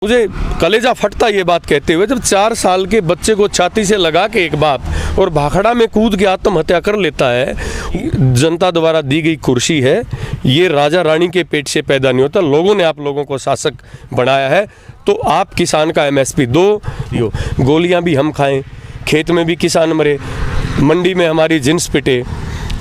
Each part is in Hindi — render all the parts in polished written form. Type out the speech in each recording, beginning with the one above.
मुझे कलेजा फटता ये बात कहते हुए, जब 4 साल के बच्चे को छाती से लगा के एक बाप और भाखड़ा में कूद के आत्महत्या कर लेता है। जनता द्वारा दी गई कुर्सी है, ये राजा रानी के पेट से पैदा नहीं होता, लोगों ने आप लोगों को शासक बनाया है। तो आप किसान का MSP दो, गोलियां भी हम खाएं, खेत में भी किसान मरे, मंडी में हमारी जिन्स पिटे।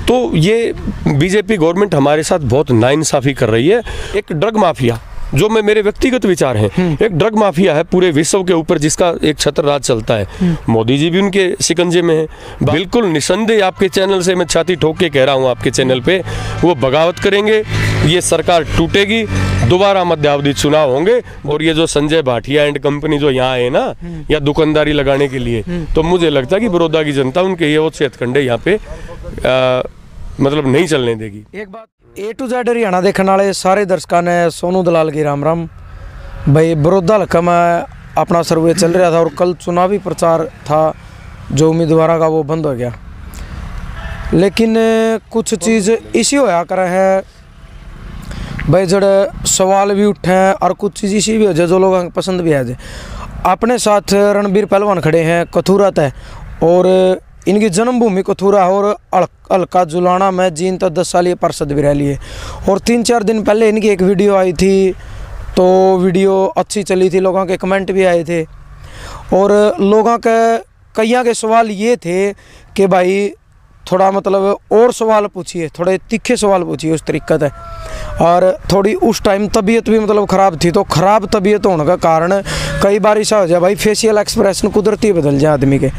तो ये बीजेपी गवर्नमेंट हमारे साथ बहुत नाइंसाफ़ी कर रही है। एक ड्रग माफिया, जो मेरे व्यक्तिगत विचार हैं, एक ड्रग माफिया है पूरे विश्व के ऊपर, जिसका एक छत्र राज चलता है। मोदी जी भी उनके शिकंजे में है। बिल्कुल निसंदेह आपके चैनल से मैं छाती ठोक के कह रहा हूँ, आपके चैनल पे वो बगावत करेंगे, ये सरकार टूटेगी, दोबारा मध्यावधि चुनाव होंगे। और ये जो संजय भाटिया एंड कंपनी जो यहाँ है ना, या दुकानदारी लगाने के लिए, तो मुझे लगता है कि बड़ौदा की जनता उनके ये हथकंडे यहाँ पे मतलब नहीं चलने देगी। एक बात A to Z हरियाणा देखने वाले सारे दर्शकों ने सोनू दलाल की राम राम। भाई बड़ौदा हल्का में अपना सर्वे चल रहा था और कल चुनावी प्रचार था, जो उम्मीदवार का वो बंद हो गया। लेकिन कुछ चीज़ इसी होया कर है भाई, जड़े सवाल भी उठे हैं और कुछ चीज़ इसी भी हो जाए जो लोगों को पसंद भी आ जाए। अपने साथ रणबीर पहलवान खड़े हैं कथूरा तय, और इनकी जन्मभूमि कथूरा और हल्का जुलाना में जीन तो 10 साल ये पार्षद भी रह लिए। और 3-4 दिन पहले इनकी एक वीडियो आई थी, तो वीडियो अच्छी चली थी, लोगों के कमेंट भी आए थे। और लोगों के कईया के सवाल ये थे कि भाई थोड़ा मतलब और सवाल पूछिए, थोड़े तीखे सवाल पूछिए उस तरीक़े से। और थोड़ी उस टाइम तबीयत भी मतलब ख़राब थी, तो ख़राब तबीयत होने का कारण कई बार ऐसा हो जाए भाई, फेशियल एक्सप्रेशन कुदरती बदल जाए आदमी के।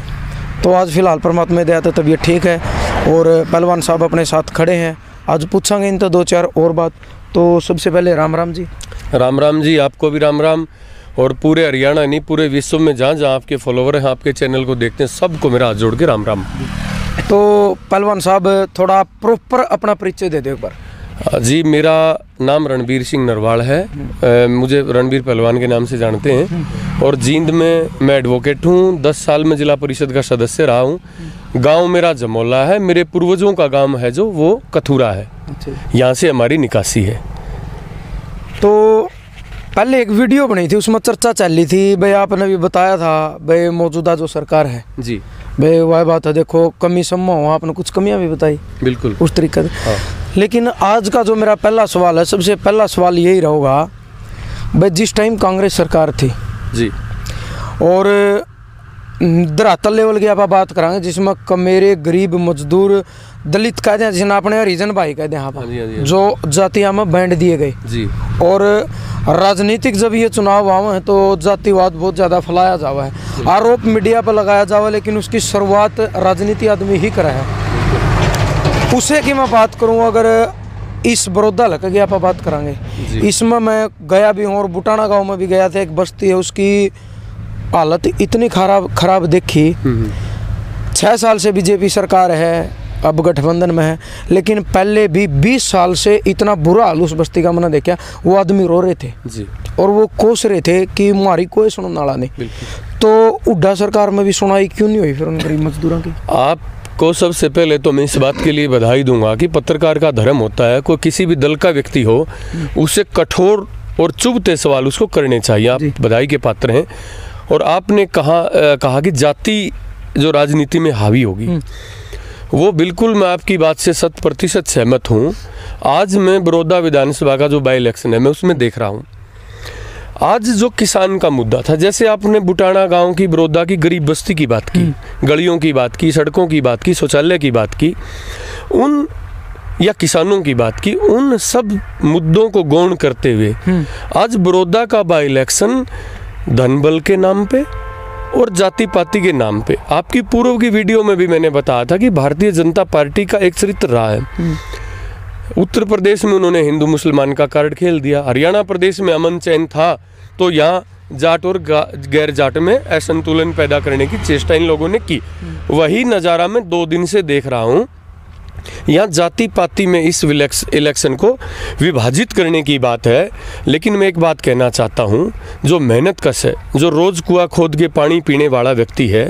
तो आज फिलहाल परमात्मा दया तो तबीयत ठीक है और पहलवान साहब अपने साथ खड़े हैं। आज पूछांगे इन तो 2-4 और बात। तो सबसे पहले राम राम जी। राम राम जी, आपको भी राम राम। और पूरे हरियाणा नहीं, पूरे विश्व में जहाँ जहाँ आपके फॉलोवर हैं, आपके चैनल को देखते हैं, सबको मेरा हाथ जोड़ के राम राम। तो पहलवान साहब थोड़ा प्रॉपर अपना परिचय दे दो एक बार। जी, मेरा नाम रणबीर सिंह नरवाल है, मुझे रणबीर पहलवान के नाम से जानते हैं। और जींद में मैं एडवोकेट हूँ, 10 साल में जिला परिषद का सदस्य रहा हूँ। गांव मेरा जमोला है, मेरे पूर्वजों का गांव है जो वो कथूरा है, यहाँ से हमारी निकासी है। तो पहले एक वीडियो बनी थी, उसमें चर्चा चल रही थी भाई, आपने भी बताया था भाई मौजूदा जो सरकार है जी भाई वह बात है, देखो कमी सम्मा हो, आपने कुछ कमियां भी बताई बिल्कुल उस तरीके से। हाँ। लेकिन आज का जो मेरा पहला सवाल है, सबसे पहला सवाल यही रहेगा भाई, जिस टाइम कांग्रेस सरकार थी जी, और धरातल लेवल की आप बात कराएंगे, जिसमें कमेरे गरीब मजदूर दलित कहते हैं, जिन्हें अपने हरिजन भाई कहते हैं, हाँ, जो जातियां में बांट दिए गए जी। और राजनीतिक जब ये चुनाव आवे हैं तो जातिवाद बहुत ज़्यादा फैलाया जावा है, आरोप मीडिया पर लगाया जावा, लेकिन उसकी शुरुआत राजनीति आदमी ही करा है। उसे की मैं बात करूँ, अगर इस बड़ौदा हल्का की आप बात करांगे, इसमें मैं गया भी हूँ और बुटाना गांव में भी गया था। एक बस्ती है, उसकी हालत इतनी खराब देखी। 6 साल से बीजेपी सरकार है, अब गठबंधन में है, लेकिन पहले भी 20 साल से इतना बुरा हाल उस बस्ती का मैंने देखा। वो आदमी रो रहे थे जी, और वो कोस रहे थे कि हमारी कोई सुनने वाला नहीं। तो उड्डा सरकार में भी सुनाई क्यों नहीं हुई फिर उन गरीब मजदूरों की? आपको सबसे पहले तो मैं इस बात के लिए बधाई दूंगा कि पत्रकार का धर्म होता है, कोई किसी भी दल का व्यक्ति हो, उसे कठोर और चुभते सवाल उसको करने चाहिए। आप बधाई के पात्र हैं। और आपने कहा कि जाति जो राजनीति में हावी होगी, वो बिल्कुल मैं आपकी बात से 100% सहमत हूँ। आज मैं बड़ौदा विधानसभा का जो बाई इलेक्शन है, मैं उसमें देख रहा हूँ। आज जो किसान का मुद्दा था, जैसे आपने बुटाना गांव की, बड़ौदा की गरीब बस्ती की बात की, गलियों की बात की, सड़कों की बात की, शौचालय की बात की, उन या किसानों की बात की, उन सब मुद्दों को गौण करते हुए आज बड़ौदा का बाई इलेक्शन धन बल के नाम पे और जाति पाति के नाम पे, आपकी पूर्व की वीडियो में भी मैंने बताया था कि भारतीय जनता पार्टी का एक चरित्र रहा है। उत्तर प्रदेश में उन्होंने हिंदू मुसलमान का कार्ड खेल दिया, हरियाणा प्रदेश में अमन चैन था, तो यहाँ जाट और गैर जाट में असंतुलन पैदा करने की चेष्टा इन लोगों ने की। वही नज़ारा मैं 2 दिन से देख रहा हूँ। यहाँ जाति पाति में इस इलेक्शन को विभाजित करने की बात है। लेकिन मैं एक बात कहना चाहता हूँ, जो मेहनत कश है, जो रोज़ कुआं खोद के पानी पीने वाला व्यक्ति है,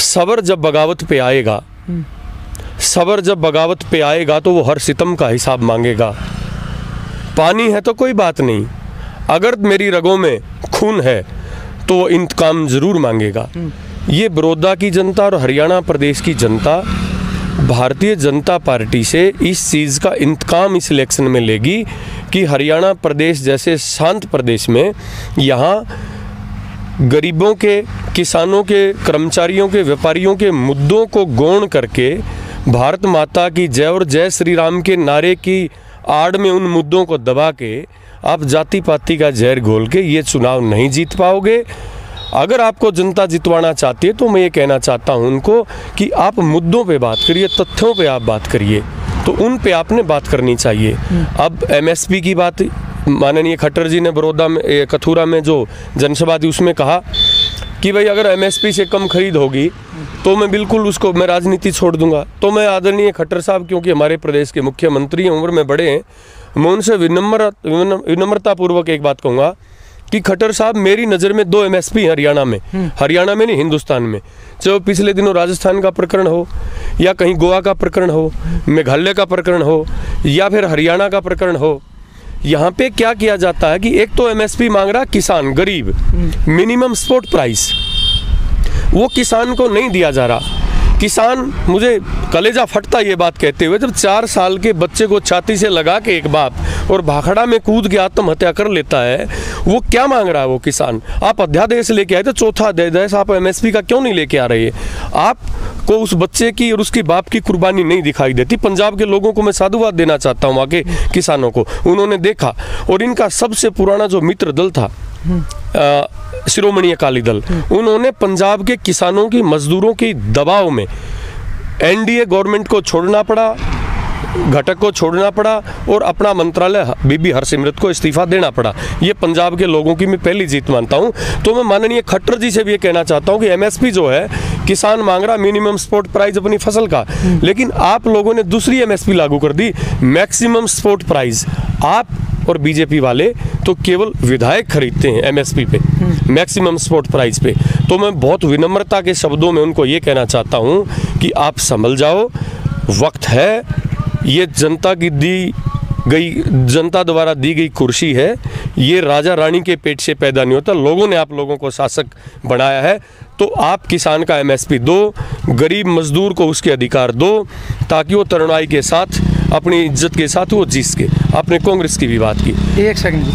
सबर जब बगावत पे आएगा, सबर जब बगावत पे आएगा तो वो हर सितम का हिसाब मांगेगा। पानी है तो कोई बात नहीं, अगर मेरी रगों में खून है तो वो इंतकाम ज़रूर मांगेगा। ये बड़ौदा की जनता और हरियाणा प्रदेश की जनता भारतीय जनता पार्टी से इस चीज़ का इंतकाम इस इलेक्शन में लेगी कि हरियाणा प्रदेश जैसे शांत प्रदेश में यहाँ गरीबों के, किसानों के, कर्मचारियों के, व्यापारियों के मुद्दों को गौण करके भारत माता की जय और जय श्री राम के नारे की आड़ में उन मुद्दों को दबा के आप जाति पाति का जहर घोल के ये चुनाव नहीं जीत पाओगे। अगर आपको जनता जितवाना चाहती है तो मैं ये कहना चाहता हूँ उनको कि आप मुद्दों पे बात करिए, तथ्यों पे आप बात करिए, तो उन पे आपने बात करनी चाहिए। अब एमएसपी की बात माननीय खट्टर जी ने बड़ौदा में, कथूरा में जो जनसभा थी उसमें कहा कि भाई अगर एमएसपी से कम खरीद होगी तो मैं बिल्कुल उसको, मैं राजनीति छोड़ दूंगा। तो मैं आदरणीय खट्टर साहब, क्योंकि हमारे प्रदेश के मुख्यमंत्री हैं, उम्र में बड़े हैं, मैं उनसे विनम्रतापूर्वक एक बात कहूँगा कि खट्टर साहब मेरी नज़र में 2 एमएसपी हरियाणा में नहीं हिंदुस्तान में, चाहे पिछले दिनों राजस्थान का प्रकरण हो या कहीं गोवा का प्रकरण हो, मेघालय का प्रकरण हो या फिर हरियाणा का प्रकरण हो। यहाँ पे क्या किया जाता है कि एक तो एमएसपी मांग रहा किसान गरीब, मिनिमम सपोर्ट प्राइस, वो किसान को नहीं दिया जा रहा। किसान, मुझे कलेजा फटता ये बात कहते हुए, जब 4 साल के बच्चे को छाती से लगा के एक बाप और भाखड़ा में कूद के आत्महत्या कर लेता है, वो क्या मांग रहा है वो किसान? आप अध्यादेश लेके आए थे, चौथा अध्यादेश आप एमएसपी का क्यों नहीं लेके आ रहे? आपको उस बच्चे की और उसके बाप की कुर्बानी नहीं दिखाई देती। पंजाब के लोगों को मैं साधुवाद देना चाहता हूँ, वहाँ के किसानों को, उन्होंने देखा। और इनका सबसे पुराना जो मित्र दल था शिरोमणि अकाली दल, उन्होंने पंजाब के किसानों की, मजदूरों की दबाव में एनडीए गवर्नमेंट को छोड़ना पड़ा, घटक को छोड़ना पड़ा और अपना मंत्रालय बीबी हरसिमरत को इस्तीफा देना पड़ा। ये पंजाब के लोगों की मैं पहली जीत मानता हूँ। तो मैं माननीय खट्टर जी से भी ये कहना चाहता हूँ कि एमएसपी जो है, किसान मांग रहा मिनिमम सपोर्ट प्राइस अपनी फसल का, लेकिन आप लोगों ने दूसरी एमएसपी लागू कर दी, मैक्सिमम सपोर्ट प्राइस। आप और बीजेपी वाले तो केवल विधायक खरीदते हैं एमएसपी पे, मैक्सिमम सपोर्ट प्राइस पे। तो मैं बहुत विनम्रता के शब्दों में उनको ये कहना चाहता हूँ कि आप संभल जाओ, वक्त है। ये जनता की दी गई, जनता द्वारा दी गई कुर्सी है, ये राजा रानी के पेट से पैदा नहीं होता। लोगों ने आप लोगों को शासक बनाया है, तो आप किसान का एमएसपी दो, गरीब मजदूर को उसके अधिकार दो, ताकि वो तरुणाई के साथ, अपनी इज्जत के साथ वो जीत के। आपने कांग्रेस की भी बात की। एक सेकंड जी,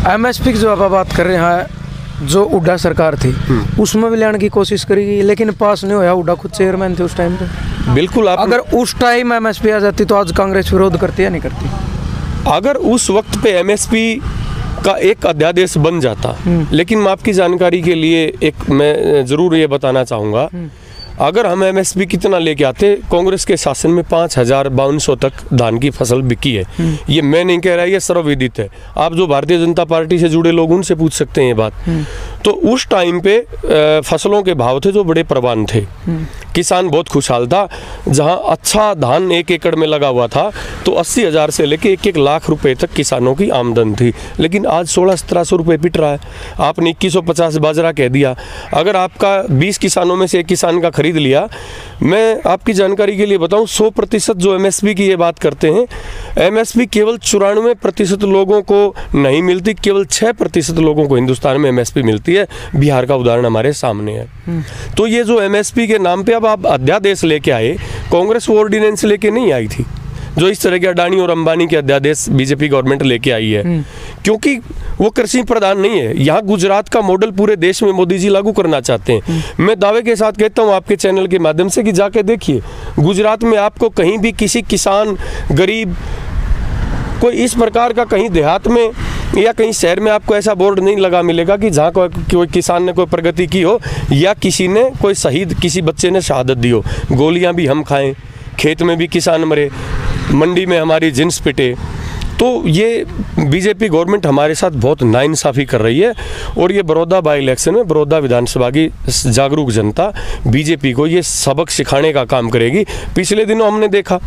एमएसपी की जो आप बात कर रहे हैं, जो हुड्डा सरकार थी उसमें भी लाने की कोशिश करी, लेकिन पास नहीं होया। हुड्डा खुद चेयरमैन थे उस टाइम पे। बिल्कुल, आप अगर उस टाइम एमएसपी आ जाती तो आज कांग्रेस विरोध करती या नहीं करती? अगर उस वक्त पे एमएसपी का एक अध्यादेश बन जाता, लेकिन मैं आपकी जानकारी के लिए एक मैं ज़रूर ये बताना चाहूँगा, अगर हम एमएसपी कितना लेके आते, कांग्रेस के शासन में 5,5200 तक धान की फसल बिकी है। ये मैं नहीं कह रहा, ये सर्वविदित है। आप जो भारतीय जनता पार्टी से जुड़े लोग उनसे पूछ सकते हैं ये बात। तो उस टाइम पे फसलों के भाव थे जो बड़े प्रवान थे, किसान बहुत खुशहाल था। जहां अच्छा धान 1 एकड़ में लगा हुआ था तो 80,000 से लेके 1-1 लाख रुपए तक किसानों की आमदन थी। लेकिन आज 1600-1700 रुपये पिट रहा है। आपने 2150 बाजरा कह दिया। अगर आपका 20 किसानों में से एक किसान का खरीद लिया, मैं आपकी जानकारी के लिए बताऊं, 100% जो एमएसपी की ये बात करते हैं, एमएसपी केवल 94% लोगों को नहीं मिलती, केवल 6% लोगों को हिंदुस्तान में एमएसपी मिलती है। बिहार का उदाहरण हमारे सामने है। तो ये जो एमएसपी के नाम पे अब आप अध्यादेश लेके आए, कांग्रेस वो ऑर्डिनेंस लेके नहीं आई थी जो इस तरह के अडानी और अंबानी के अध्यादेश बीजेपी गवर्नमेंट लेके आई है, क्योंकि वो कृषि प्रधान नहीं है। यहाँ गुजरात का मॉडल पूरे देश में मोदी जी लागू करना चाहते हैं। मैं दावे के साथ कहता हूँ आपके चैनल के माध्यम से कि जाके देखिए, गुजरात में आपको कहीं भी किसी किसान, गरीब, कोई इस प्रकार का कहीं देहात में या कहीं शहर में आपको ऐसा बोर्ड नहीं लगा मिलेगा कि जहाँ कोई किसान ने कोई प्रगति की हो या किसी ने कोई शहीद, किसी बच्चे ने शहादत दी हो। गोलियाँ भी हम खाएं, खेत में भी किसान मरे, मंडी में हमारी जिन्स पिटे। तो ये बीजेपी गवर्नमेंट हमारे साथ बहुत नाइंसाफ़ी कर रही है। और ये बड़ौदा बाई इलेक्शन में बड़ौदा विधानसभा की जागरूक जनता बीजेपी को ये सबक सिखाने का काम करेगी। पिछले दिनों हमने देखा,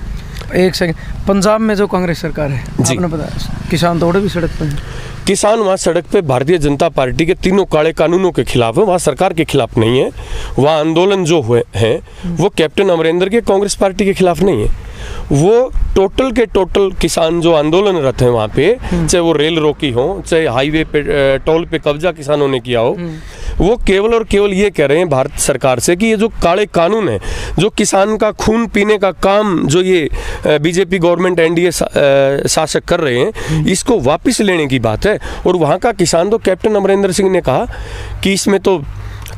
एक सेकंड, पंजाब में जो कांग्रेस सरकार है, आपने बताया किसान तोड़े भी सड़क पर हैं। किसान वहाँ सड़क पे भारतीय जनता पार्टी के तीनों काले कानूनों के खिलाफ है, वहाँ सरकार के खिलाफ नहीं है। वहाँ आंदोलन जो हुए हैं वो कैप्टन अमरिंदर के कांग्रेस पार्टी के खिलाफ नहीं है। वो टोटल के टोटल किसान जो आंदोलनरत हैं वहाँ पे, चाहे वो रेल रोकी हो, चाहे हाईवे पे टोल पे कब्जा किसानों ने किया हो, वो केवल और केवल ये कह रहे हैं भारत सरकार से कि ये जो काले कानून है, जो किसान का खून पीने का काम जो ये बीजेपी गवर्नमेंट एनडीए शासक कर रहे हैं, इसको वापस लेने की बात है। और वहाँ का किसान तो कैप्टन अमरिंदर सिंह ने कहा कि इसमें तो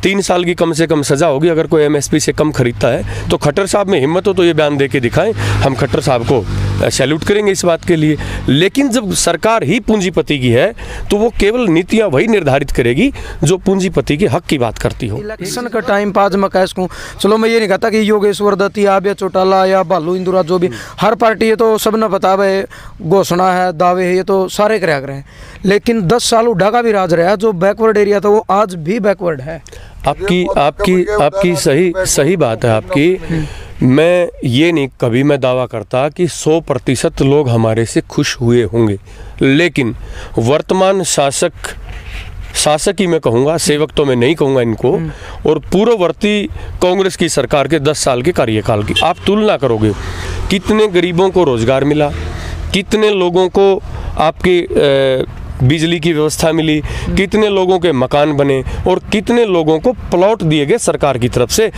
3 साल की कम से कम सजा होगी अगर कोई एमएसपी से कम खरीदता है। तो खट्टर साहब में हिम्मत हो तो ये बयान दे के दिखाएं, हम खट्टर साहब को सैल्यूट करेंगे इस बात के लिए। लेकिन जब सरकार ही पूंजीपति की है तो वो केवल नीतियां वही निर्धारित करेगी जो पूंजीपति के हक की बात करती हो। इलेक्शन का टाइम पाज मैं कह सकूँ, चलो मैं ये नहीं कहता कि योगेश्वर दत्त या चौटाला या भालू इंदुरा जो भी हर पार्टी है तो सब ने बता भाई घोषणा है, दावे है, ये तो सारे कराया करें। लेकिन 10 साल उड्डा का भी राज रहा है, जो बैकवर्ड एरिया था वो आज भी बैकवर्ड है। आपकी सही बात है आपकी। मैं ये नहीं कभी मैं दावा करता कि 100% लोग हमारे से खुश हुए होंगे, लेकिन वर्तमान शासक ही मैं कहूँगा, सेवक तो मैं नहीं कहूँगा इनको, और पूर्ववर्ती कांग्रेस की सरकार के 10 साल के कार्यकाल की आप तुलना करोगे, कितने गरीबों को रोजगार मिला, कितने लोगों को आपके बिजली की व्यवस्था मिली, कितने लोगों के मकान बने और कितने लोगों को प्लॉट दिए गए सरकार की तरफ से।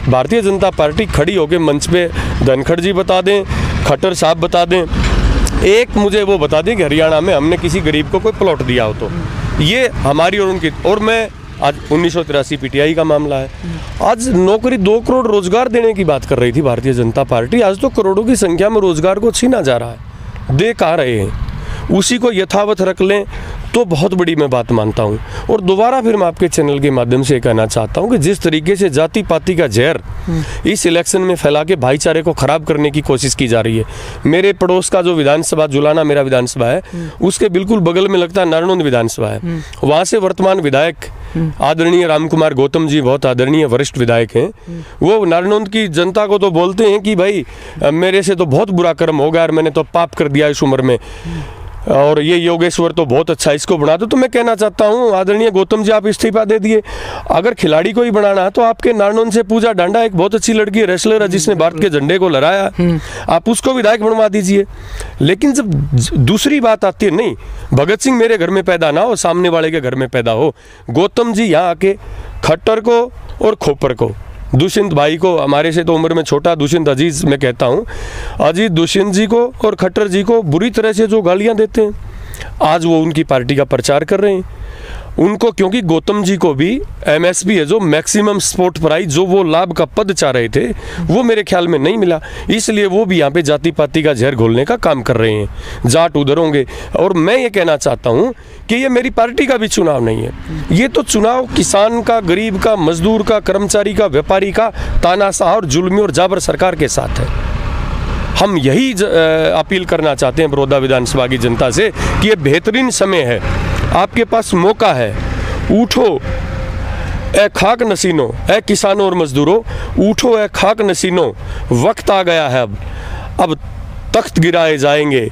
भारतीय जनता पार्टी खड़ी होकर मंच पे धनखड़ जी बता दें, खट्टर साहब बता दें, एक मुझे वो बता दें कि हरियाणा में हमने किसी गरीब को कोई प्लॉट दिया हो। तो ये हमारी और उनकी, और मैं आज 1983 पीटीआई का मामला है, आज नौकरी 2 करोड़ रोजगार देने की बात कर रही थी भारतीय जनता पार्टी, आज तो करोड़ों की संख्या में रोजगार को छीना जा रहा है। दे कहाँ रहे हैं, उसी को यथावत रख लें तो बहुत बड़ी मैं बात मानता हूँ। और दोबारा फिर मैं आपके चैनल के माध्यम से कहना चाहता हूँ कि जिस तरीके से जाति पाति का जहर इस इलेक्शन में फैला के भाईचारे को खराब करने की कोशिश की जा रही है। मेरे पड़ोस का जो विधानसभा जुलाना मेरा विधानसभा है, उसके बिल्कुल बगल में लगता है नारनौंद विधानसभा है। वहाँ से वर्तमान विधायक आदरणीय रामकुमार गौतम जी, बहुत आदरणीय वरिष्ठ विधायक हैं, वो नारनौंद की जनता को तो बोलते हैं कि भाई मेरे से तो बहुत बुरा कर्म हो गया और मैंने तो पाप कर दिया इस उम्र में, और ये योगेश्वर तो बहुत अच्छा, इसको बना दो। तो मैं कहना चाहता हूँ आदरणीय गौतम जी, आप इस्तीफा दे दिए। अगर खिलाड़ी को ही बनाना है तो आपके नारनौंद से पूजा डांडा एक बहुत अच्छी लड़की रेसलर है जिसने भारत के झंडे को लहराया, आप उसको विधायक बनवा दीजिए। लेकिन जब दूसरी बात आती है, नहीं भगत सिंह मेरे घर में पैदा ना हो, सामने वाले के घर में पैदा हो, गौतम जी यहाँ आके खट्टर को और खोपर को, दुष्यंत भाई को, हमारे से तो उम्र में छोटा दुष्यंत अजीज मैं कहता हूँ, अजीत दुष्यंत जी को और खट्टर जी को बुरी तरह से जो गालियाँ देते हैं, आज वो उनकी पार्टी का प्रचार कर रहे हैं उनको, क्योंकि गौतम जी को भी एमएसपी है जो मैक्सिमम सपोर्ट प्राइस, जो वो लाभ का पद चाह रहे थे, वो मेरे ख्याल में नहीं मिला, इसलिए वो भी यहाँ पे जाति पाति का जहर घोलने का काम कर रहे हैं। जाट उधर होंगे, और मैं ये कहना चाहता हूँ कि ये मेरी पार्टी का भी चुनाव नहीं है, ये तो चुनाव किसान का, गरीब का, मजदूर का, कर्मचारी का, व्यापारी का, तानाशाह और जुल्मी और जाबर सरकार के साथ है। हम यही अपील करना चाहते हैं बड़ौदा विधानसभा की जनता से कि ये बेहतरीन समय है, आपके पास मौका है, उठो ए खाक नसीनो, ए किसानों और मजदूरों, उठो ए खाक नसीनो, वक्त आ गया है, अब तख्त गिराए जाएंगे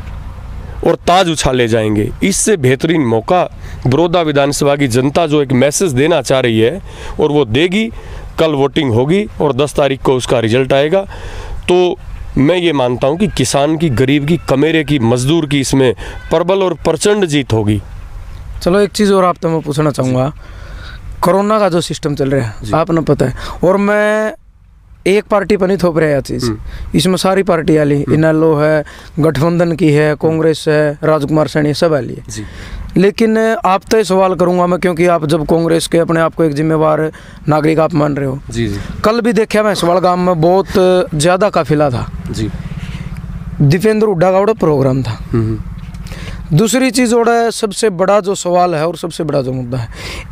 और ताज उछाले जाएंगे। इससे बेहतरीन मौका बड़ौदा विधानसभा की जनता जो एक मैसेज देना चाह रही है और वो देगी, कल वोटिंग होगी और 10 तारीख को उसका रिजल्ट आएगा। तो मैं ये मानता हूँ कि किसान की, गरीब की, कमेरे की, मजदूर की इसमें प्रबल और प्रचंड जीत होगी। चलो एक चीज़ और आप तो मैं पूछना चाहूँगा, कोरोना का जो सिस्टम चल रहा है आपने पता है, और मैं एक पार्टी पर नहीं थोप रहा चीज़, इसमें सारी पार्टी वाली, इनेलो है, गठबंधन की है, कांग्रेस है, राजकुमार सैनी सब वाली है। लेकिन आप तो सवाल करूंगा मैं, क्योंकि आप जब कांग्रेस के अपने आप को एक जिम्मेवार नागरिक आप मान रहे हो। जी। कल भी देखा मैं सवाल गांव में बहुत ज़्यादा काफिला था जी, दीपेंद्र हुड्डा का प्रोग्राम था। दूसरी चीज़ और है, सबसे बड़ा जो सवाल है और सबसे बड़ा जो मुद्दा है,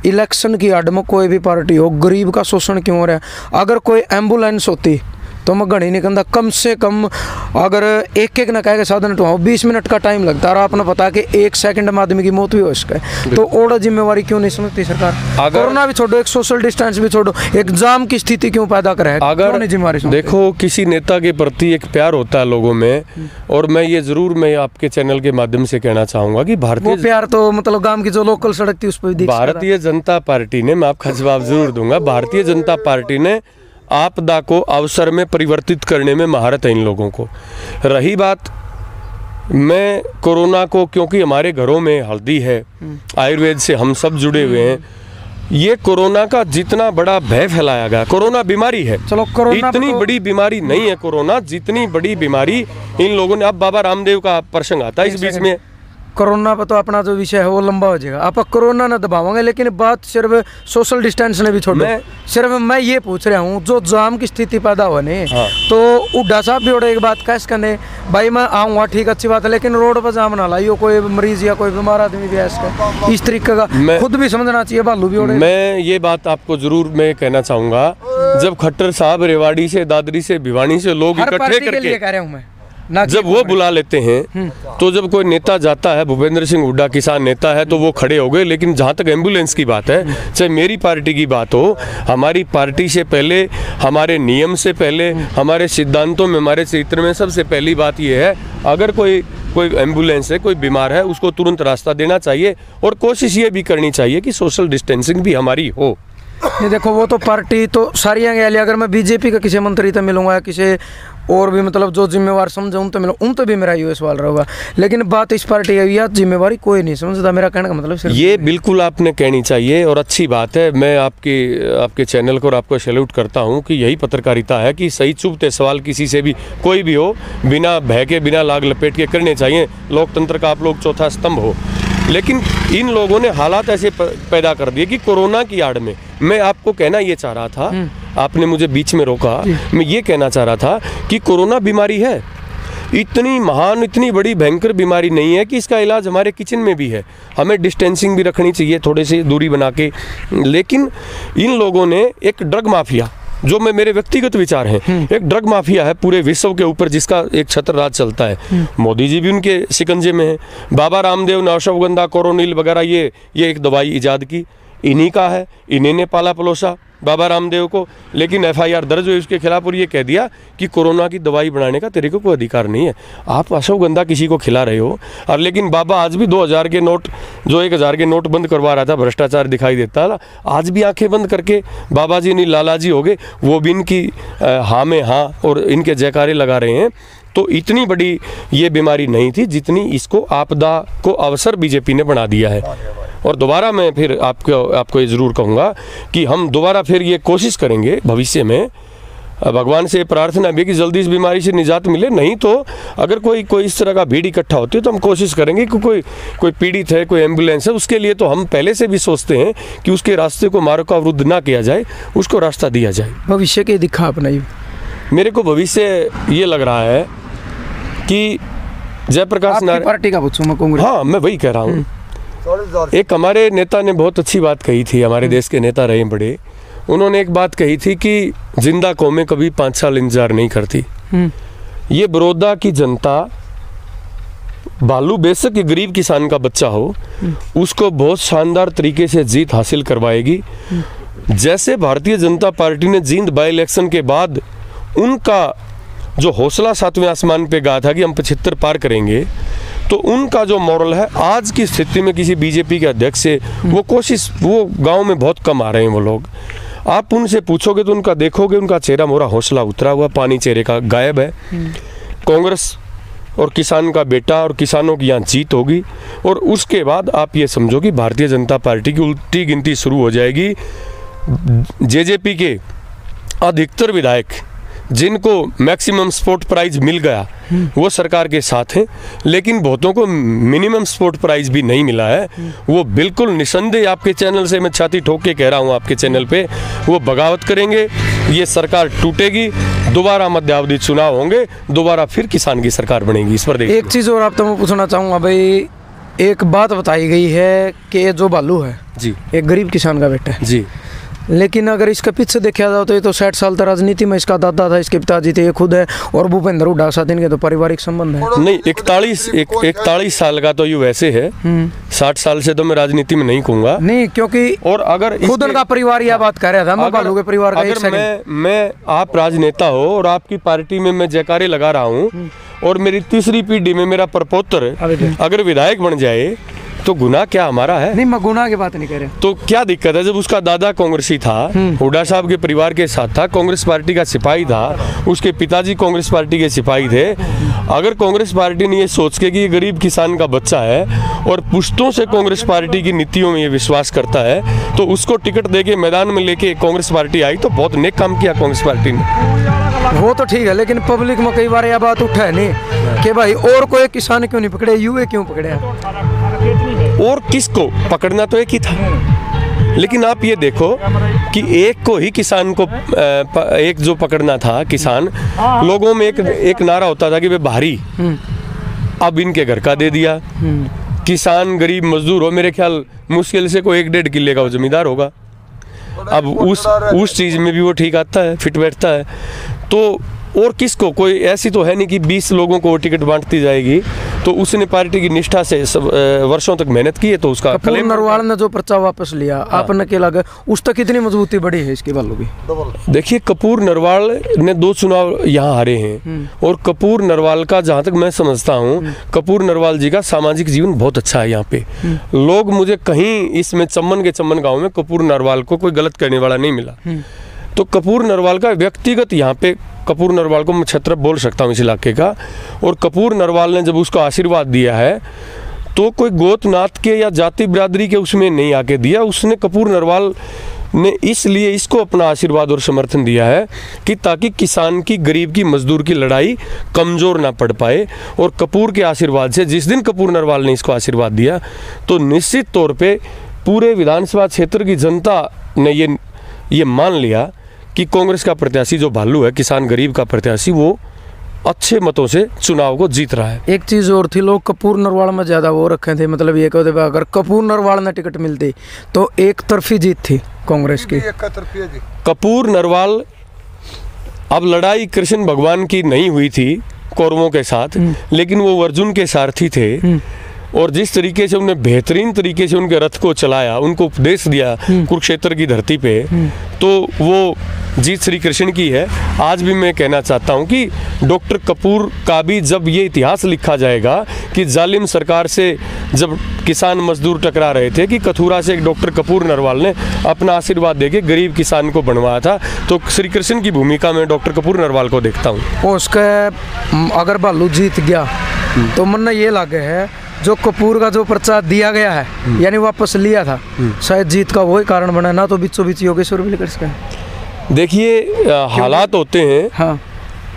इलेक्शन की आड़ में कोई भी पार्टी हो, गरीब का शोषण क्यों हो रहा है। अगर कोई एम्बुलेंस होती तो मैं घड़ी नहीं कहता, कम से कम अगर एक ना कहे साधन उठाओ 20 मिनट का टाइम लगता है, और आपने पता कि 1 सेकंड में आदमी की मौत भी हो सके, तो और जिम्मेवारी क्यों नहीं समझती सरकार। कोरोना भी छोड़ो, एक सोशल डिस्टेंस भी छोड़ो, एग्जाम की स्थिति क्यों पैदा करे, अगर नहीं जिम्मेवारी। देखो किसी नेता के प्रति एक प्यार होता है लोगों में, और मैं ये जरूर मैं आपके चैनल के माध्यम से कहना चाहूंगा कि भारतीय प्यार तो मतलब गाँव की जो लोकल सड़क थी उस पर भारतीय जनता पार्टी ने, मैं आपका जवाब जरूर दूंगा, भारतीय जनता पार्टी ने आपदा को अवसर में परिवर्तित करने में महारत है इन लोगों को। रही बात, मैं कोरोना को, क्योंकि हमारे घरों में हल्दी है, आयुर्वेद से हम सब जुड़े हुए हैं, ये कोरोना का जितना बड़ा भय फैलाया गया, कोरोना बीमारी है, चलो कोरोना इतनी बड़ी बीमारी नहीं है कोरोना जितनी बड़ी बीमारी इन लोगों ने। अब बाबा रामदेव का प्रसंग आता है इस बीच में। कोरोना पर तो अपना जो विषय है वो लंबा हो जाएगा, आप कोरोना ना दबाओगे, लेकिन बात सिर्फ सोशल डिस्टेंस ने भी छोड़ो। सिर्फ मैं ये पूछ रहा हूँ, जो जाम की स्थिति पैदा हुआ नहीं, तो उड्डा साहब भी उड़े एक बात कैसे करने, भाई मैं आऊँगा ठीक अच्छी बात है, लेकिन रोड पर जाम ना लाइयो, कोई मरीज या कोई बीमार आदमी भी ऐसा इस तरीके का खुद भी समझना चाहिए। भालू भी उड़े। मैं ये बात आपको जरूर मैं कहना चाहूँगा, जब खट्टर साहब रेवाड़ी से, दादरी से, भिवानी से लोग इकट्ठे करके कह रहा हूँ मैं, जब वो बुला लेते हैं, तो जब कोई नेता जाता है, भूपेंद्र सिंह हुड्डा किसान नेता है, तो वो खड़े हो गए। लेकिन जहाँ तक एम्बुलेंस की बात है, चाहे मेरी पार्टी की बात हो, हमारी पार्टी से पहले, हमारे नियम से पहले, हमारे सिद्धांतों में, हमारे चरित्र में सबसे पहली बात ये है, अगर कोई एम्बुलेंस है, कोई बीमार है, उसको तुरंत रास्ता देना चाहिए। और कोशिश ये भी करनी चाहिए कि सोशल डिस्टेंसिंग भी हमारी हो। नहीं देखो, वो तो पार्टी तो सारी आगे, अगर मैं बीजेपी का किसी मंत्री तो मिलूंगा, किसी और भी मतलब जो जिम्मेवार समझे उन तो मिलो, उन तो भी मेरा ये सवाल रहेगा। लेकिन बात इस पार्टी है, या जिम्मेवारी कोई नहीं समझता। मेरा कहने का मतलब सिर्फ ये बिल्कुल आपने कहनी चाहिए और अच्छी बात है। मैं आपके चैनल को और आपको सैल्यूट करता हूँ कि यही पत्रकारिता है कि सही चुभते सवाल किसी से भी कोई भी हो, बिना भय के, बिना लाग लपेट के करने चाहिए। लोकतंत्र का आप लोग चौथा स्तंभ हो। लेकिन इन लोगों ने हालात ऐसे पैदा कर दिए कि कोरोना की आड़ में, मैं आपको कहना ये चाह रहा था, आपने मुझे बीच में रोका, मैं ये कहना चाह रहा था कि कोरोना बीमारी है, इतनी महान, इतनी बड़ी भयंकर बीमारी नहीं है कि इसका इलाज हमारे किचन में भी है। हमें डिस्टेंसिंग भी रखनी चाहिए, थोड़े से दूरी बना के। लेकिन इन लोगों ने एक ड्रग माफिया, जो मेरे व्यक्तिगत विचार हैं, एक ड्रग माफिया है पूरे विश्व के ऊपर, जिसका एक छत्र राज चलता है। मोदी जी भी उनके शिकंजे में है। बाबा रामदेव ने अश्वगंधा, कोरोनिल वगैरह ये एक दवाई इजाद की, इन्हीं का है, इन्हीं ने पाला पलोसा बाबा रामदेव को। लेकिन FIR दर्ज हुई उसके खिलाफ और ये कह दिया कि कोरोना की दवाई बनाने का तेरे को कोई अधिकार नहीं है। आप अश्वगंधा किसी को खिला रहे हो। और लेकिन बाबा आज भी 2000 के नोट, जो 1000 के नोट बंद करवा रहा था, भ्रष्टाचार दिखाई देता था, आज भी आंखें बंद करके बाबा जी नहीं लाला जी हो गए, वो भी इनकी हाँ में हाँ और इनके जयकारे लगा रहे हैं। तो इतनी बड़ी ये बीमारी नहीं थी जितनी इसको आपदा को अवसर बीजेपी ने बना दिया है। और दोबारा मैं फिर आपको ये ज़रूर कहूँगा कि हम दोबारा फिर ये कोशिश करेंगे भविष्य में, भगवान से प्रार्थना भी कि जल्दी इस बीमारी से निजात मिले। नहीं तो अगर कोई इस तरह का भीड़ इकट्ठा होती है तो हम कोशिश करेंगे कि कोई पीड़ित है, कोई एम्बुलेंस है, उसके लिए तो हम पहले से भी सोचते हैं कि उसके रास्ते को मार्ग का अवरुद्ध ना किया जाए, उसको रास्ता दिया जाए। भविष्य के दिखा अपनाइए। मेरे को भविष्य ये लग रहा है कि जयप्रकाश नारायण पार्टी का पूछूं मैं, कांग्रेस। हाँ, मैं वही कह रहा हूँ। एक हमारे नेता ने बहुत अच्छी बात कही थी, हमारे देश के नेता रहे बड़े, उन्होंने एक बात कही थी कि जिंदा कौमें कभी 5 साल इंतजार नहीं करती। ये बड़ौदा की जनता, भालू बेशक गरीब किसान का बच्चा हो, उसको बहुत शानदार तरीके से जीत हासिल करवाएगी। जैसे भारतीय जनता पार्टी ने जींद बाई इलेक्शन के बाद उनका जो हौसला 7वें आसमान पे गया था कि हम 75 पार करेंगे, तो उनका जो मॉरल है आज की स्थिति में किसी बीजेपी के अध्यक्ष से वो गांव में बहुत कम आ रहे हैं वो लोग। आप उनसे पूछोगे तो उनका देखोगे, उनका चेहरा मोरा हौसला उतरा हुआ, पानी चेहरे का गायब है। कांग्रेस और किसान का बेटा और किसानों की यहाँ जीत होगी। और उसके बाद आप ये समझो कि भारतीय जनता पार्टी की उल्टी गिनती शुरू हो जाएगी। जेजेपी के अधिकतर विधायक जिनको मैक्सिमम सपोर्ट प्राइज मिल गया वो सरकार के साथ हैं, लेकिन बहुतों को मिनिमम सपोर्ट प्राइज भी नहीं मिला है। वो बिल्कुल निसंदेह, आपके चैनल से मैं छाती ठोक के कह रहा हूँ, आपके चैनल पे वो बगावत करेंगे, ये सरकार टूटेगी, दोबारा मध्यावधि चुनाव होंगे, दोबारा फिर किसान की सरकार बनेगी। इस पर देखिए एक चीज़ और आप तो मैं पूछना चाहूँगा भाई, एक बात बताई गई है कि जो भालू है जी एक गरीब किसान का बेटा है जी, लेकिन अगर इसका पीछे देखा जाए तो ये तो 60 साल तक राजनीति में, इसका दादा था, इसके पिताजी थे, ये खुद है, और भूपेंद्र हुड्डा साथ इनके तो पारिवारिक संबंध है। नहीं, 41 साल का तो ये वैसे है, 60 साल से तो मैं राजनीति में नहीं कहूँगा। नहीं, क्योंकि और अगर खुद उनका परिवार यह बात कर रहा था, मैं भालू के परिवार का। अगर मैं आप राजनेता हो और आपकी पार्टी में मैं जयकारे लगा रहा हूँ और मेरी तीसरी पीढ़ी में मेरा प्रपोत्र अगर विधायक बन जाए तो गुनाह क्या हमारा है? नहीं, मैं गुनाह की बात नहीं कह रहा। तो क्या दिक्कत है? जब उसका दादा कांग्रेसी था, हुड्डा साहब के परिवार के साथ था, कांग्रेस पार्टी का सिपाही था, उसके पिताजी कांग्रेस पार्टी के सिपाही थे। अगर कांग्रेस पार्टी ने ये सोच के कि ये गरीब किसान का बच्चा है और पुश्तों से कांग्रेस पार्टी की नीतियों में ये विश्वास करता है, तो उसको टिकट देके मैदान में लेके कांग्रेस पार्टी आई, तो बहुत नेक काम किया कांग्रेस पार्टी ने। वो तो ठीक है, लेकिन पब्लिक में कई बार यह बात उठा है नहीं कि भाई और कोई किसान क्यों नहीं पकड़े, युवे क्यों पकड़े? और किसको पकड़ना तो एक ही था, लेकिन आप ये देखो कि एक को ही किसान को एक जो पकड़ना था किसान, लोगों में एक नारा होता था कि वे बाहरी, अब इनके घर का दे दिया। किसान गरीब मजदूर हो, मेरे ख्याल मुश्किल से कोई 1-1.5 किले का वो जमींदार होगा। अब उस चीज़ में भी वो ठीक आता है, फिट बैठता है। तो और किसको, कोई ऐसी तो है नहीं कि 20 लोगों को टिकट बांटती जाएगी। तो उसने पार्टी की निष्ठा से वर्षों तक मेहनत की है, तो उसका कपूर नरवाल ने जो पर्चा वापस लिया, आपने क्या लगा उस तक कितनी मजबूती बढ़ी है इसके बालों की? देखिए, कपूर नरवाल ने 2 चुनाव यहाँ हारे हैं, और कपूर नरवाल का जहाँ तक मैं समझता हूँ, कपूर नरवाल जी का सामाजिक जीवन बहुत अच्छा है यहाँ पे। लोग मुझे कहीं इसमें चम्मन गाँव में कपूर नरवाल को कोई गलत कहने वाला नहीं मिला। तो कपूर नरवाल का व्यक्तिगत यहाँ पे, कपूर नरवाल को मैं छत्रप बोल सकता हूँ इस इलाके का, और कपूर नरवाल ने जब उसको आशीर्वाद दिया है तो कोई गोत नात के या जाति बिरादरी के उसमें नहीं आके दिया। उसने, कपूर नरवाल ने इसलिए इसको अपना आशीर्वाद और समर्थन दिया है कि ताकि किसान की, गरीब की, मजदूर की लड़ाई कमज़ोर ना पड़ पाए। और कपूर के आशीर्वाद से, जिस दिन कपूर नरवाल ने इसको आशीर्वाद दिया, तो निश्चित तौर पर पूरे विधानसभा क्षेत्र की जनता ने ये मान लिया कि कांग्रेस का प्रत्याशी जो भालू है, किसान गरीब का प्रत्याशी, वो अच्छे मतों से चुनाव को जीत रहा है। एक चीज़ और थी, लोग कपूर नरवाल में ज़्यादा वो रखे थे, मतलब ये कहते अगर कपूर नरवाल ने टिकट मिलती तो एक तरफी जीत थी कांग्रेस की। कपूर नरवाल, अब लड़ाई कृष्ण भगवान की नहीं हुई थी कौरवों के साथ, लेकिन वो अर्जुन के सारथी थे, और जिस तरीके से उन्हें बेहतरीन तरीके से उनके रथ को चलाया, उनको उपदेश दिया कुरुक्षेत्र की धरती पे, तो वो जीत श्री कृष्ण की है। आज भी मैं कहना चाहता हूं कि डॉक्टर कपूर का भी जब ये इतिहास लिखा जाएगा कि जालिम सरकार से जब किसान मजदूर टकरा रहे थे, कि कथूरा से एक डॉक्टर कपूर नरवाल ने अपना आशीर्वाद देके गरीब किसान को बनवाया था, तो श्री कृष्ण की भूमिका में डॉक्टर कपूर नरवाल को देखता हूँ। उसके अगर भालू जीत गया तो मन ये लगे है जो कपूर का जो पर्चा दिया गया है, यानी वापस लिया था, शायद जीत का वही कारण बना, ना तो बीचों बीच योगेश्वर भी लेकर इसका। देखिए, हालात होते हैं। हाँ,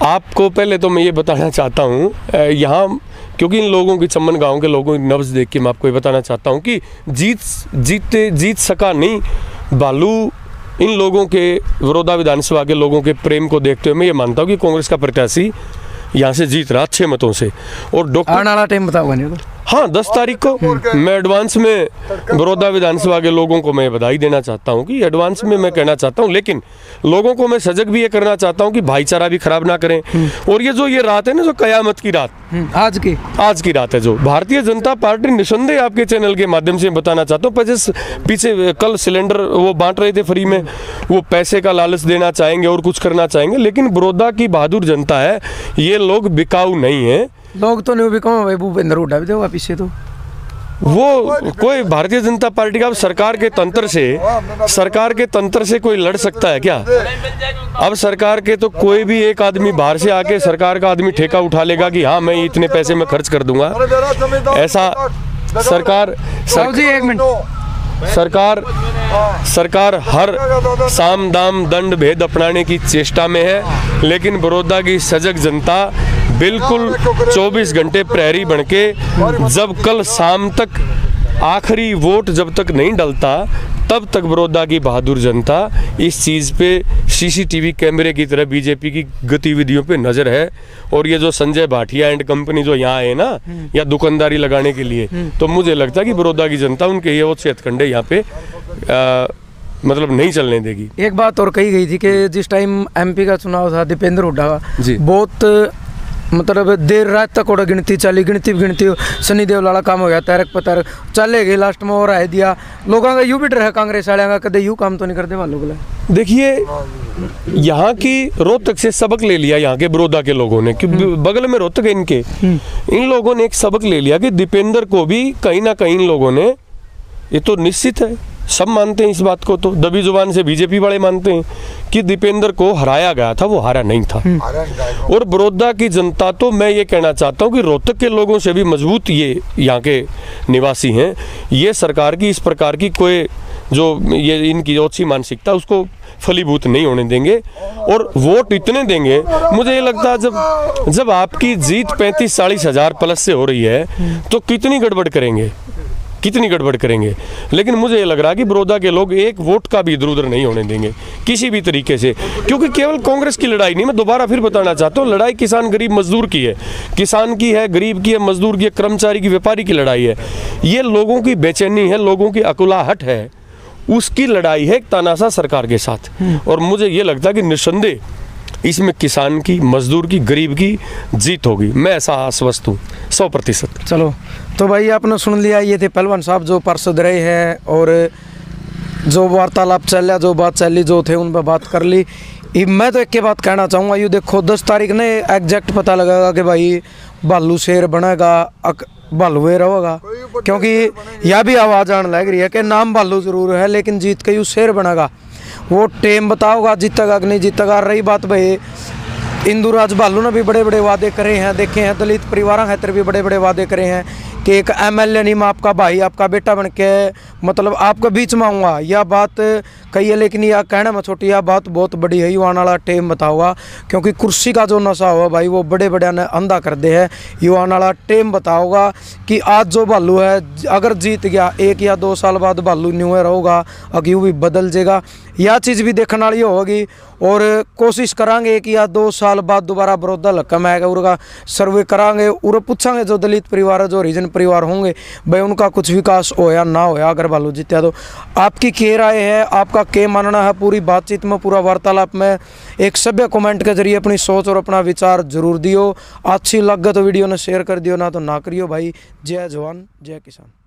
आपको पहले तो मैं ये बताना चाहता हूँ यहाँ, क्योंकि इन लोगों की, चम्मन गांव के लोगों की नब्ज देख के मैं आपको ये बताना चाहता हूँ कि जीत सका नहीं भालू। इन लोगों के, बड़ौदा विधानसभा के लोगों के प्रेम को देखते हुए मैं ये मानता हूँ कि कांग्रेस का प्रत्याशी यहाँ से जीत रहा अच्छे मतों से। और डॉक्टर टाइम बताओ नहीं तो? हाँ, 10 तारीख को मैं एडवांस में बड़ौदा विधानसभा के लोगों को मैं बधाई देना चाहता हूँ कि एडवांस में मैं कहना चाहता हूँ, लेकिन लोगों को मैं सजग भी ये करना चाहता हूँ कि भाईचारा भी खराब ना करें। और ये रात है ना, जो कयामत की रात, आज की रात है, जो भारतीय जनता पार्टी निसंदेह आपके चैनल के माध्यम से बताना चाहता हूँ, पीछे कल सिलेंडर वो बांट रहे थे फ्री में, वो पैसे का लालच देना चाहेंगे और कुछ करना चाहेंगे, लेकिन बड़ौदा की बहादुर जनता है, ये लोग बिकाऊ नहीं है। लोग तो नहीं बिकाऊ भाई, भूपेंद्र हुड्डा भी देगा पीछे, तो वो कोई भारतीय जनता पार्टी का सरकार के तंत्र से कोई लड़ सकता है क्या? अब सरकार के तो कोई भी एक आदमी बाहर से आके सरकार का आदमी ठेका उठा लेगा कि हाँ, मैं इतने पैसे में खर्च कर दूंगा, ऐसा सरकार हर साम दाम दंड भेद अपनाने की चेष्टा में है, लेकिन बड़ौदा की सजग जनता बिल्कुल 24 घंटे प्रहरी बनके, जब कल शाम तक आखिरी वोट जब तक नहीं डलता, तब तक बड़ौदा की बहादुर जनता इस चीज़ पे सीसीटीवी कैमरे की तरह बीजेपी की गतिविधियों पे नज़र है। और ये जो संजय भाटिया एंड कंपनी जो यहाँ है ना, या दुकानदारी लगाने के लिए, तो मुझे लगता है कि बड़ौदा की जनता उनके ये वो छेदखंडे यहाँ पे मतलब नहीं चलने देगी। एक बात और कही गई थी कि जिस टाइम एमपी का चुनाव था दीपेंद्र हुड्डा का, बहुत मतलब देर रात तक और गिनती सनी देओल वाला काम हो गया, तैरक पतर चले गए, लास्ट में और आए दिया। लोगों का यूं भी डर है कांग्रेस वाले का, कदे यूं काम तो नहीं करते वालों को। देखिए, यहाँ की रोहतक से सबक ले लिया, यहाँ के बड़ौदा के लोगों ने, कि बगल में रोहतक है इनके, इन लोगों ने एक सबक ले लिया कि दीपेंद्र को भी कहीं ना कहीं इन लोगों ने, ये तो निश्चित है, सब मानते हैं इस बात को, तो दबी जुबान से बीजेपी वाले मानते हैं कि दीपेंद्र को हराया गया था, वो हारा नहीं था। और बड़ौदा की जनता, तो मैं ये कहना चाहता हूँ कि रोहतक के लोगों से भी मजबूत ये यहाँ के निवासी हैं। ये सरकार की इस प्रकार की कोई जो ये इनकी अच्छी मानसिकता उसको फलीभूत नहीं होने देंगे और वोट इतने देंगे। मुझे ये लगता है जब आपकी जीत 35-40 हज़ार प्लस से हो रही है तो कितनी गड़बड़ करेंगे। लेकिन मुझे ये लग रहा है कि बड़ौदा के लोग एक वोट का भी इधर उधर नहीं होने देंगे किसी भी तरीके से, क्योंकि केवल कांग्रेस की लड़ाई नहीं, मैं दोबारा फिर बताना चाहता हूँ, लड़ाई किसान गरीब मजदूर की है, किसान की है, गरीब की है, मजदूर की है, कर्मचारी की, व्यापारी की लड़ाई है। ये लोगों की बेचैनी है, लोगों की अकुलाहट है, उसकी लड़ाई है तानाशाह सरकार के साथ। और मुझे ये लगता है कि निस्संदेह इसमें किसान की, मजदूर की, गरीब की जीत होगी, मैं ऐसा आश्वस्त हूँ 100%। चलो तो भाई आपने सुन लिया, ये थे पहलवान साहब जो पार्षद रहे हैं और जो वार्तालाप चल रहा, जो बात चली, जो थे उन पर बात कर ली। मैं तो एक के बात कहना चाहूँगा, ये देखो 10 तारीख ने एग्जैक्ट पता लगेगा कि भाई भालू शेर बनेगा, भालू वे रहेगा, क्योंकि यह भी आवाज़ आने लग रही है कि नाम भालू जरूर है लेकिन जीत के यू शेर बनेगा। वो टेम बताओगा जीतेगा कि नहीं जीतेगा। रही बात भाई इंदुराज भालू ने भी बड़े बड़े वादे करे हैं, देखे हैं, दलित परिवारों खातिर भी बड़े बड़े वादे करे हैं कि एक MLA नहीं, मैं आपका भाई, आपका बेटा बन के मतलब आपके बीच में आऊँगा। यह बात कही है लेकिन यह कहना में छोटी, यह बात बहुत बड़ी है। युवान वाला टेम बताओगा, क्योंकि कुर्सी का जो नशा हुआ भाई वो बड़े बड़े ने अंधा कर दे है। युवान वाला टेम बताओगा कि आज जो भालू है अगर जीत गया 1 या 2 साल बाद भालू न्यू रहेगा, अगर भी बदल जाएगा। यह चीज़ भी देखने वाली होगी और कोशिश करांगे 1 या 2 साल बाद दोबारा बड़ौदा हल्का में आएगा, उनका सर्वे करांगे और पूछांगे जो दलित परिवार है, जो हरिजन परिवार होंगे, भाई उनका कुछ विकास होया ना होया अगर भालू जीत्या तो। आपकी क्या राय है, आपका क्या मानना है? पूरी बातचीत में, पूरा वार्तालाप में एक सभ्य कमेंट के जरिए अपनी सोच और अपना विचार जरूर दियो। अच्छी लगे तो वीडियो ने शेयर कर दियो, ना तो ना करियो भाई। जय जवान जय किसान।